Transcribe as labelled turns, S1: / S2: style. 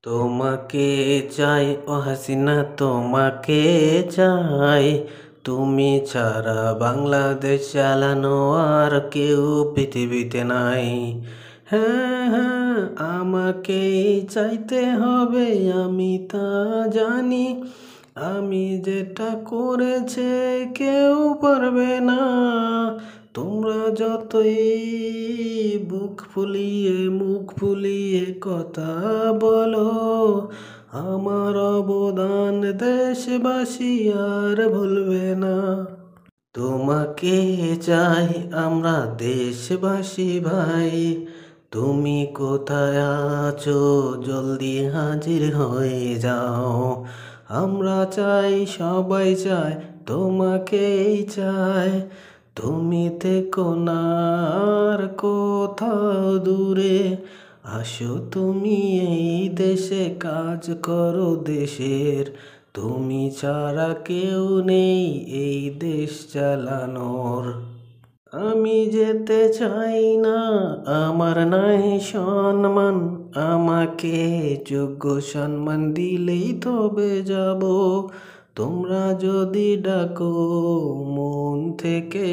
S1: তোমাকে চাই ও হাসিনা, তোমাকে চাই। তুমি ছাড়া বাংলাদেশ চালানো আর কেউ পৃথিবীতে নাই। হ্যাঁ হ্যাঁ, আমাকেই চাইতে হবে, আমি তা জানি। আমি যেটা করেছে কেউ পারবে না। তোমরা যতই বুক ফুলিয়ে মুখ ফুলিয়ে কথা বলো, আমার অবদান দেশবাসী আর ভুলবে না। তোমাকে চাই আমরা দেশবাসী ভাই, তুমি কোথায় আছো জলদি হাজির হয়ে যাও। আমরা চাই, সবাই চায়, তোমাকেই চাই। তুমি থেকো না আর কোথাও দূরে, আসো তুমি এই দেশে কাজ করো দেশের। তুমি ছাড়া কেউ নেই এই দেশ চালানোর। আমি যেতে চাই না, আমার নাই সম্মান, আমাকে যোগ্য সম্মান দিলেই তবে যাব। তোমরা যদি ডাকো মন থেকে।